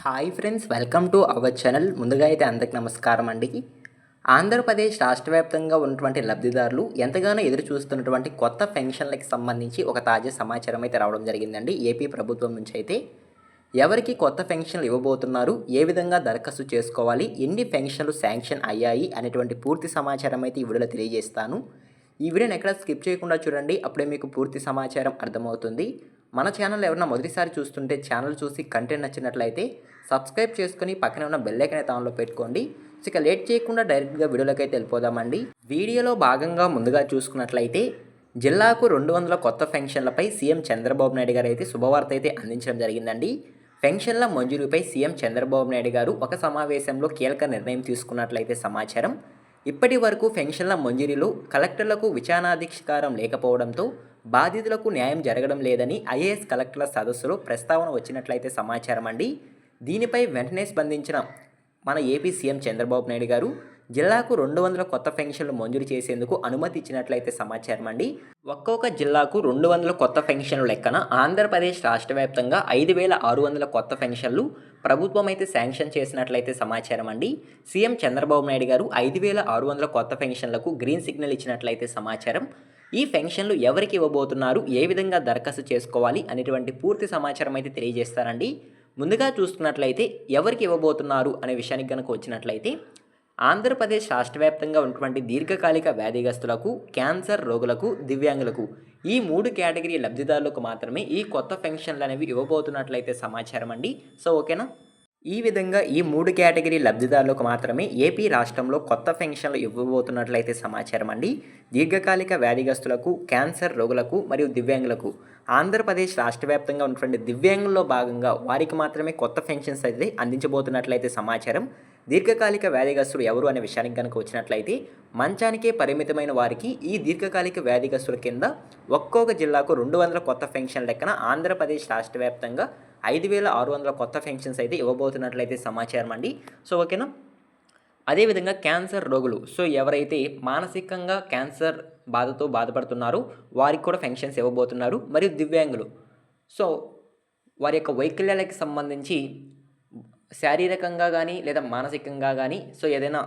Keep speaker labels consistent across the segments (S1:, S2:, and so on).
S1: Hi friends, welcome to our channel. ముందుగా అయితే అందరికి నమస్కారం అండి. ఆంధ్రప్రదేశ్ రాష్ట్ర వ్యాప్తంగా ఉన్నటువంటి లబ్ధిదారులు ఎంతగానో ఎదురు చూస్తున్నటువంటి కొత్త పెన్షన్లకి సంబంధించి ఒక తాజా సమాచారం అయితే రావడం జరిగిందండి. ఏపీ ప్రభుత్వం నుంచి అయితే ఎవరికి కొత్త పెన్షన్లు ఇవ్వబోతున్నారు, ఏ విధంగా దరఖాస్తు చేసుకోవాలి, ఎన్ని పెన్షన్లు శాంక్షన్ అయ్యాయి అనేటువంటి పూర్తి సమాచారం అయితే ఈ వీడియోలో తెలియజేస్తాను. ఈ వీడియోని ఎక్కడ స్కిప్ చేయకుండా చూడండి, అప్పుడే మీకు పూర్తి సమాచారం అర్థమవుతుంది. మన ఛానల్ ఎవరైనా మొదటిసారి చూస్తుంటే ఛానల్ చూసి కంటెంట్ నచ్చినట్లయితే సబ్స్క్రైబ్ చేసుకుని పక్కనే ఉన్న బెల్ ఐకాన్ అయితే ఆన్లో పెట్టుకోండి. ఇక లేట్ చేయకుండా డైరెక్ట్గా వీడియోలోకి అయితే వెళ్ళిపోదామండి. వీడియోలో భాగంగా ముందుగా చూసుకున్నట్లయితే జిల్లాకు 200 కొత్త పెన్షన్లపై సీఎం చంద్రబాబు నాయుడు గారు అయితే శుభవార్త అయితే అందించడం జరిగిందండి. పెన్షన్ల మంజూరుపై సీఎం చంద్రబాబు నాయుడు గారు ఒక సమావేశంలో కీలక నిర్ణయం తీసుకున్నట్లయితే సమాచారం. ఇప్పటి వరకు పెన్షన్ల మంజూరీలో కలెక్టర్లకు విచారణాధికారం లేకపోవడంతో బాధితులకు న్యాయం జరగడం లేదని ఐఏఎస్ కలెక్టర్ల సదస్సులో ప్రస్తావన వచ్చినట్లయితే సమాచారం అండి. దీనిపై వెంటనే స్పందించిన మన ఏపీ సీఎం చంద్రబాబు నాయుడు గారు జిల్లాకు 200 కొత్త పెన్షన్లు మంజూరు చేసేందుకు అనుమతి ఇచ్చినట్లయితే సమాచారం అండి. ఒక్కొక్క జిల్లాకు 200 కొత్త పెన్షన్లు లెక్కన ఆంధ్రప్రదేశ్ రాష్ట్ర వ్యాప్తంగా 5,600 కొత్త పెన్షన్లు ప్రభుత్వం అయితే శాంక్షన్ చేసినట్లయితే సమాచారం అండి. సీఎం చంద్రబాబు నాయుడు గారు 5,600 కొత్త పెన్షన్లకు గ్రీన్ సిగ్నల్ ఇచ్చినట్లయితే సమాచారం. ఈ పెన్షన్లు ఎవరికి ఇవ్వబోతున్నారు, ఏ విధంగా దరఖాస్తు చేసుకోవాలి అనేటువంటి పూర్తి సమాచారం అయితే తెలియజేస్తారండి. ముందుగా చూసుకున్నట్లయితే ఎవరికి ఇవ్వబోతున్నారు అనే విషయానికి కనుక వచ్చినట్లయితే ఆంధ్రప్రదేశ్ రాష్ట్ర వ్యాప్తంగా ఉన్నటువంటి దీర్ఘకాలిక వ్యాధిగ్రస్తులకు, క్యాన్సర్ రోగులకు, దివ్యాంగులకు ఈ 3 కేటగిరీ లబ్ధిదారులకు మాత్రమే ఈ కొత్త పెన్షన్లు అనేవి ఇవ్వబోతున్నట్లయితే సమాచారం అండి. సో ఓకేనా, ఈ విధంగా ఈ 3 కేటగిరీ లబ్ధిదారులకు మాత్రమే ఏపీ రాష్ట్రంలో కొత్త పెన్షన్లు ఇవ్వబోతున్నట్లయితే సమాచారం అండి. దీర్ఘకాలిక వ్యాధిగ్రస్తులకు, క్యాన్సర్ రోగులకు మరియు దివ్యాంగులకు ఆంధ్రప్రదేశ్ రాష్ట్ర వ్యాప్తంగా ఉన్నటువంటి దివ్యాంగుల్లో భాగంగా వారికి మాత్రమే కొత్త పెన్షన్స్ అయితే అందించబోతున్నట్లయితే సమాచారం. దీర్ఘకాలిక వ్యాధిగ్రస్తులు ఎవరు అనే విషయానికి కనుక వచ్చినట్లయితే మంచానికే పరిమితమైన వారికి ఈ దీర్ఘకాలిక వ్యాధిగ్రస్తుల కింద ఒక్కొక్క జిల్లాకు 200 కొత్త పెన్షన్ లెక్కన ఆంధ్రప్రదేశ్ రాష్ట్ర వ్యాప్తంగా 5,600 కొత్త పెన్షన్స్ అయితే ఇవ్వబోతున్నట్లయితే సమాచారం అండి. సో ఓకేనా, అదేవిధంగా క్యాన్సర్ రోగులు, సో ఎవరైతే మానసికంగా క్యాన్సర్ బాధతో బాధపడుతున్నారో వారికి కూడా పెన్షన్స్ ఇవ్వబోతున్నారు. మరియు దివ్యాంగులు, సో వారి యొక్క వైకల్యాలకు సంబంధించి శారీరకంగా కానీ లేదా మానసికంగా కానీ సో ఏదైనా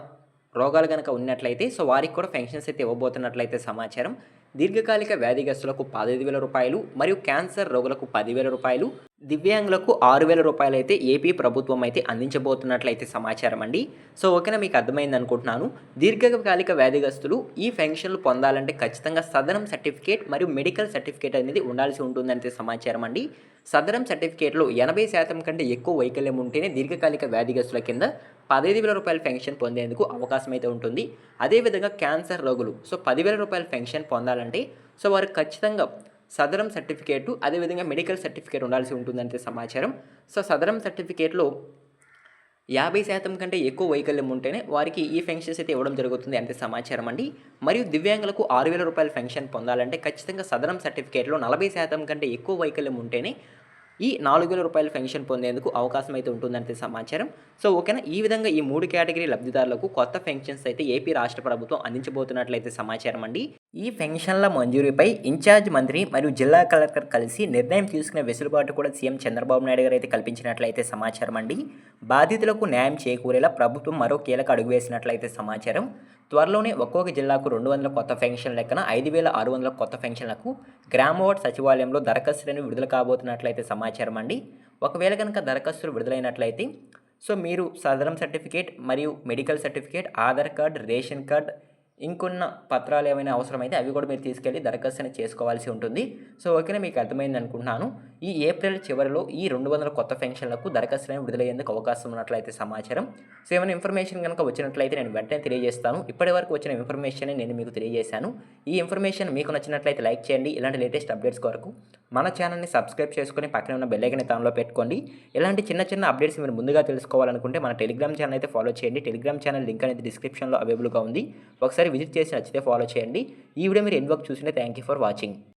S1: రోగాలు కనుక ఉన్నట్లయితే సో వారికి కూడా పెన్షన్స్ అయితే ఇవ్వబోతున్నట్లయితే సమాచారం. దీర్ఘకాలిక వ్యాధిగ్రస్తులకు 15,000 రూపాయలు మరియు క్యాన్సర్ రోగులకు 10,000 రూపాయలు, దివ్యాంగులకు 6,000 రూపాయలు అయితే ఏపీ ప్రభుత్వం అయితే అందించబోతున్నట్లయితే సమాచారం అండి. సో ఓకేనా, మీకు అర్థమైంది అనుకుంటున్నాను. దీర్ఘకాలిక వ్యాధిగ్రస్తులు ఈ పెన్షన్లు పొందాలంటే ఖచ్చితంగా సదరం సర్టిఫికేట్ మరియు మెడికల్ సర్టిఫికేట్ అనేది ఉండాల్సి ఉంటుందంటే సమాచారం అండి. సదరం సర్టిఫికేట్లో 80% కంటే ఎక్కువ వైకల్యం ఉంటేనే దీర్ఘకాలిక వ్యాధిగ్రస్తుల కింద 15,000 రూపాయల పెన్షన్ పొందేందుకు అవకాశం అయితే ఉంటుంది. అదేవిధంగా క్యాన్సర్ రోగులు సో 10,000 రూపాయల పెన్షన్ పొందాలంటే సో వారు ఖచ్చితంగా సదరం సర్టిఫికేటు అదేవిధంగా మెడికల్ సర్టిఫికేట్ ఉండాల్సి ఉంటుందంటే సమాచారం. సో సదరం సర్టిఫికేట్లో 50% కంటే ఎక్కువ వైకల్యం ఉంటేనే వారికి ఈ పెన్షన్స్ అయితే ఇవ్వడం జరుగుతుంది అంటే సమాచారం అండి. మరియు దివ్యాంగులకు 6,000 రూపాయల పెన్షన్ పొందాలంటే ఖచ్చితంగా సదరం సర్టిఫికేట్లో 40% కంటే ఎక్కువ వైకల్యం ఉంటేనే ఈ 4,000 రూపాయల పెన్షన్ పొందేందుకు అవకాశం అయితే ఉంటుందంటే సమాచారం. సో ఓకేనా, ఈ విధంగా ఈ 3 కేటగిరీ లబ్ధిదారులకు కొత్త పెన్షన్స్ అయితే ఏపీ రాష్ట్ర ప్రభుత్వం అందించబోతున్నట్లయితే సమాచారం అండి. ఈ పెన్షన్ల మంజూరీపై ఇన్ఛార్జ్ మంత్రి మరియు జిల్లా కలెక్టర్ కలిసి నిర్ణయం తీసుకునే వెసులుబాటు కూడా సీఎం చంద్రబాబు నాయుడు గారు అయితే కల్పించినట్లయితే సమాచారం అండి. బాధితులకు న్యాయం చేకూరేలా ప్రభుత్వం మరో కీలక అడుగు వేసినట్లయితే సమాచారం. త్వరలోనే ఒక్కొక్క జిల్లాకు 200 కొత్త పెన్షన్ లెక్కన 5,600 కొత్త పెన్షన్లకు గ్రామవార్డ్ సచివాలయంలో దరఖాస్తులను విడుదల కాబోతున్నట్లయితే సమాచారం అండి. ఒకవేళ కనుక దరఖాస్తులు విడుదలైనట్లయితే సో మీరు సదరం సర్టిఫికేట్ మరియు medical certificate, Aadhaar card, ration card, ఇంకొన్న పత్రాలు ఏమైనా అవసరమైతే అవి కూడా మీరు తీసుకెళ్ళి దరఖాస్తుని చేసుకోవాల్సి ఉంటుంది. సో ఓకేనా, మీకు అర్థమైంది అనుకుంటున్నాను. ఈ ఏప్రిల్ చివరిలో ఈ 200 కొత్త పెన్షన్లకు దరఖాస్తులను విడుదలయ్యేందుకు అవకాశం ఉన్నట్లయితే సమాచారం. సో ఏమైనా ఇన్ఫర్మేషన్ కనుక వచ్చినట్లయితే నేను వెంటనే తెలియజేస్తాను. ఇప్పటి వరకు వచ్చిన ఇన్ఫర్మేషన్ నేను మీకు తెలియజేశాను. ఈ ఇన్ఫర్మేషన్ మీకు నచ్చినట్లయితే లైక్ చేయండి. ఇలాంటి లేటెస్ట్ అప్డేట్స్ కొరకు మన ఛానల్ని సబ్స్క్రైబ్ చేసుకొని పక్కన ఉన్న బెల్ ఐకాన్ ఆన్లో పెట్టుకోండి. ఇలాంటి చిన్న చిన్న అప్డేట్స్ మీరు ముందుగా తెలుసుకోవాలనుకుంటే మన టెలిగ్రామ్ ఛానల్ అయితే ఫాలో చేయండి. టెలిగ్రామ్ ఛానల్ లింక్ అనేది డిస్క్రిప్షన్లో అవైలబుల్గా ఉంది. ఒకసారి విజిట్ చేసి నచ్చితే ఫాలో చేయండి. ఈ వీడియో మీరు ఎండ్ వరకు చూసింటే థ్యాంక్ యూ ఫర్ వాచింగ్.